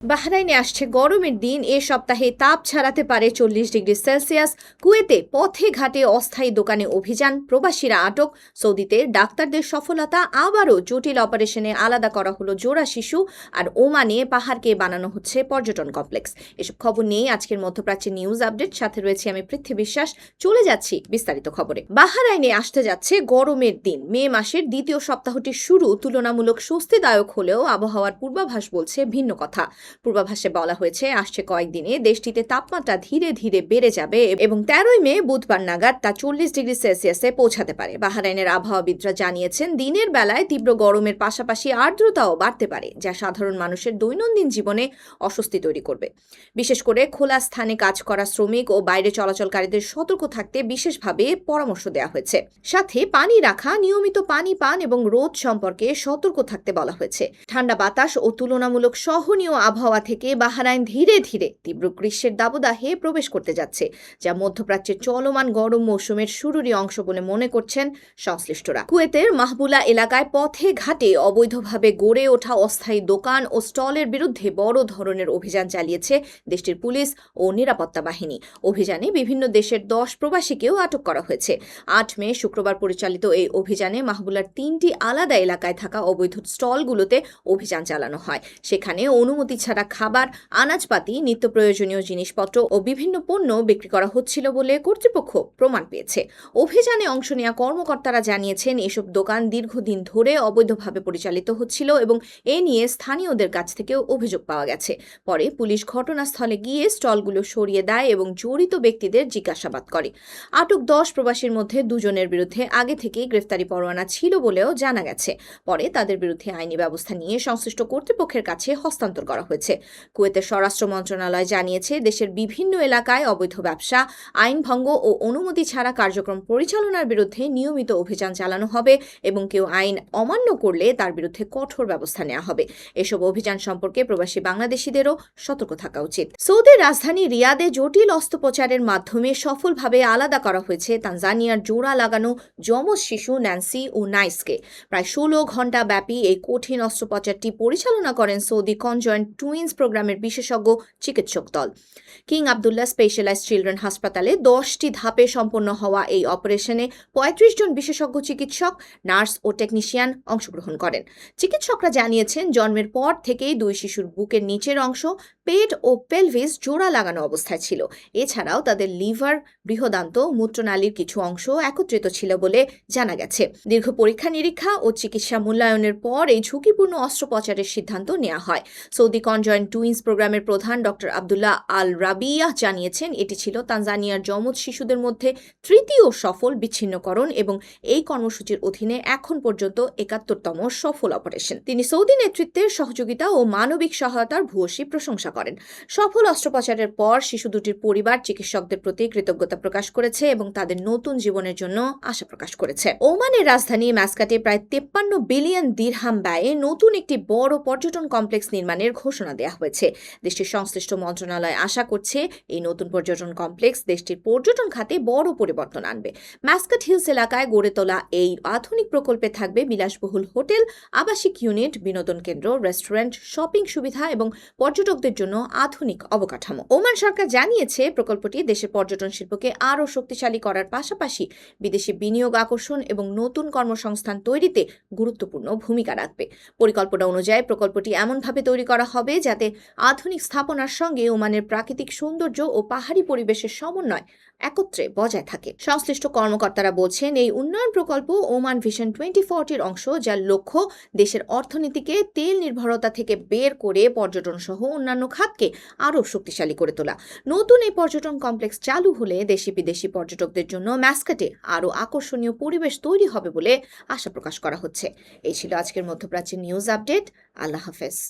বাহরাইনে আসছে গরমের দিন। এ সপ্তাহে তাপ ছাড়াতে পারে 40 ডিগ্রি সেলসিয়াস। কুয়েতে পথে ঘাটে অস্থায়ী দোকানে অভিযান, প্রবাসীরা আটক। সৌদিতে ডাক্তারদের সফলতা, আবারও জটিল অপারেশনে আলাদা করা হলো জোড়া শিশু। আর ওমানে পাহাড়কে বানানো হচ্ছে পর্যটন কমপ্লেক্স। এসব খবর নিয়ে আজকের মধ্যপ্রাচ্যের নিউজ আপডেট, সাথে রয়েছে আমি পৃথ্বী বিশ্বাস। চলে যাচ্ছি বিস্তারিত খবরে। বাহরাইনে আসতে যাচ্ছে গরমের দিন। মে মাসের দ্বিতীয় সপ্তাহটির শুরু তুলনামূলক স্বস্তিদায়ক হলেও আবহাওয়ার পূর্বাভাস বলছে ভিন্ন কথা। পূর্বাভাসে বলা হয়েছে আসছে কয়েকদিনে দেশটিতে তাপমাত্রা ধীরে ধীরে বেড়ে যাবে এবং 13ই মে বুধবার নাগাদ তা 40 ডিগ্রি সেলসিয়াসে পৌঁছাতে পারে। বাহরাইনের আবহাওয়াবিদরা জানিয়েছেন দিনের বেলায় তীব্র গরমের পাশাপাশি আর্দ্রতাও বাড়তে পারে, যা সাধারণ মানুষের দৈনন্দিন জীবনে অস্বস্তি তৈরি করবে। বিশেষ করে খোলা স্থানে কাজ করা শ্রমিক ও বাইরে চলাচলকারীদের সতর্ক থাকতে বিশেষভাবে পরামর্শ দেওয়া হয়েছে। সাথে পানি রাখা, নিয়মিত পানি পান এবং রোদ সম্পর্কে সতর্ক থাকতে বলা হয়েছে। ঠান্ডা বাতাস ও তুলনামূলক সহনীয় আবহাওয়া থেকে বাহরাইন ধীরে ধীরে তীব্র গ্রীষ্মের দাবদাহে প্রবেশ করতে যাচ্ছে, যা মধ্যপ্রাচ্যের চলমান গরম মৌসুমের শুরুরই অংশ বলে মনে করছেন সংশ্লিষ্টরা। কুয়েতের মাহবুলা এলাকায় পথে ঘাটে অবৈধভাবে গড়ে ওঠা অস্থায়ী দোকান ও স্টলের বিরুদ্ধে বড় ধরনের অভিযান চালিয়েছে দেশটির পুলিশ ও নিরাপত্তা বাহিনী। অভিযানে বিভিন্ন দেশের 10 প্রবাসীকেও আটক করা হয়েছে। 8 মে শুক্রবার পরিচালিত এই অভিযানে মাহবুলার 3টি আলাদা এলাকায় থাকা অবৈধ স্টলগুলোতে অভিযান চালানো হয়। সেখানে অনুমতি ছাড়া খাবার, আনাজপাতি, নিত্য প্রয়োজনীয় জিনিসপত্র ও বিভিন্ন পণ্য বিক্রি করা হচ্ছিল বলে কর্তৃপক্ষ প্রমাণ পেয়েছে। অভিযানে অংশ নেওয়া কর্মকর্তারা জানিয়েছেন এসব দোকান দীর্ঘদিন ধরে অবৈধভাবে পরিচালিত হচ্ছিল এবং এ নিয়ে স্থানীয়দের কাছ থেকেও অভিযোগ পাওয়া গেছে। পরে পুলিশ ঘটনাস্থলে গিয়ে স্টলগুলো সরিয়ে দেয় এবং জড়িত ব্যক্তিদের জিজ্ঞাসাবাদ করে। আটক 10 প্রবাসীর মধ্যে 2 জনের বিরুদ্ধে আগে থেকেই গ্রেফতারি পরোয়ানা ছিল বলেও জানা গেছে। পরে তাদের বিরুদ্ধে আইনি ব্যবস্থা নিয়ে সংশ্লিষ্ট কর্তৃপক্ষের কাছে হস্তান্তর করা হয়েছে। কুয়েতের স্বরাষ্ট্র মন্ত্রণালয় জানিয়েছে দেশের বিভিন্ন এলাকায় অবৈধ ব্যবসা, আইন ভঙ্গ ও অনুমতি ছাড়া কার্যক্রম পরিচালনার বিরুদ্ধে নিয়মিত অভিযান চালানো হবে এবং কেউ আইন অমান্য করলে তার বিরুদ্ধে কঠোর ব্যবস্থা নেওয়া হবে। এসব অভিযান সম্পর্কে প্রবাসী বাংলাদেশিদেরও সতর্ক থাকা উচিত। সৌদির রাজধানী রিয়াদে জটিল অস্ত্রোপচারের মাধ্যমে সফলভাবে আলাদা করা হয়েছে তানজানিয়ার জোড়া লাগানো যমজ শিশু ন্যান্সি ও নাইসকে। প্রায় 16 ঘণ্টা ব্যাপী এই কঠিন অস্ত্রোপচারটি পরিচালনা করেন সৌদি কনজয়েন্ট টুইন্স প্রোগ্রামের বিশেষজ্ঞ চিকিৎসক দল। কিং আবদুল্লাহ স্পেশালাইজড চিলড্রেন হাসপাতালে 10টি ধাপে সম্পন্ন হওয়া এই অপারেশনে 35 জন বিশেষজ্ঞ চিকিৎসক, নার্স ও টেকনিশিয়ান অংশগ্রহণ করেন। চিকিৎসকরা জানিয়েছেন জন্মের পর থেকেই 2 শিশুর বুকের নিচের অংশ, পেট ও পেলভিস জোড়া লাগানো অবস্থায় ছিল। এছাড়াও তাদের লিভার, বৃহদান্ত, মূত্রনালীর কিছু অংশ একত্রিত ছিল বলে জানা গেছে। দীর্ঘ পরীক্ষা নিরীক্ষা ও চিকিৎসা মূল্যায়নের পর এই ঝুঁকিপূর্ণ অস্ত্রোপচারের সিদ্ধান্ত নেওয়া হয়। সৌদি কনজয়েন্ট টুইন্স প্রোগ্রামের প্রধান ডক্টর আবদুল্লাহ আল রাবিয়াহ জানিয়েছেন এটি ছিল তানজানিয়ার যমজ শিশুদের মধ্যে তৃতীয় সফল বিচ্ছিন্নকরণ এবং এই কর্মসূচির অধীনে এখন পর্যন্ত 71তম সফল অপারেশন। তিনি সৌদি নেতৃত্বের সহযোগিতা ও মানবিক সহায়তার ভূয়সী প্রশংসা করেন। সফল অস্ত্রোপচারের পর শিশু দুটির পরিবার চিকিৎসকদের প্রতি কৃতজ্ঞতা প্রকাশ করেছে এবং তাদের নতুন জীবনের জন্য আশা প্রকাশ করেছে। ওমানের রাজধানী মাসকাটে প্রায় 53 বিলিয়ন দিরহাম ব্যয়ে নতুন একটি বড় পর্যটন কমপ্লেক্স নির্মাণের ঘোষণা দেওয়া হয়েছে। দেশটির সংশ্লিষ্ট মন্ত্রণালয় আশা করছে এই নতুন পর্যটন কমপ্লেক্স দেশটির পর্যটন খাতে বড় পরিবর্তন আনবে। মাসকাট হিলস এলাকায় গড়ে তোলা এই আধুনিক প্রকল্পে থাকবে বিলাসবহুল হোটেল, আবাসিক ইউনিট, বিনোদন কেন্দ্র, রেস্টুরেন্ট, শপিং সুবিধা এবং পর্যটকদের জন্য আধুনিক অবকাঠামো। ওমান সরকার জানিয়েছে প্রকল্পটি দেশের পর্যটন শিল্পকে আরও শক্তিশালী করার পাশাপাশি বিদেশি বিনিয়োগ আকর্ষণ এবং নতুন কর্মসংস্থান তৈরিতে গুরুত্বপূর্ণ ভূমিকা রাখবে। পরিকল্পনা অনুযায়ী প্রকল্পটি এমনভাবে তৈরি করা হবে যাতে আধুনিক স্থাপনার সঙ্গে ওমানের প্রাকৃতিক সৌন্দর্য ও পাহাড়ি পরিবেশের সমন্বয় একত্রে বজায় থাকে। সংশ্লিষ্ট কর্মকর্তারা বলছেন এই উন্নয়ন প্রকল্প ওমান ভিশন 2040 অংশ, যার লক্ষ্য দেশের অর্থনীতিকে তেল নির্ভরতা থেকে বের করে পর্যটন সহ অন্যান্য খাতকে আরও শক্তিশালী করে তোলা। নতুন এই পর্যটন কমপ্লেক্স চালু হলে দেশি বিদেশি পর্যটকদের জন্য মাসকাটে আরও আকর্ষণীয় পরিবেশ তৈরি হবে বলে আশা প্রকাশ করা হচ্ছে। এই ছিল আজকের মধ্যপ্রাচ্যের নিউজ আপডেট। আল্লাহ হাফেজ।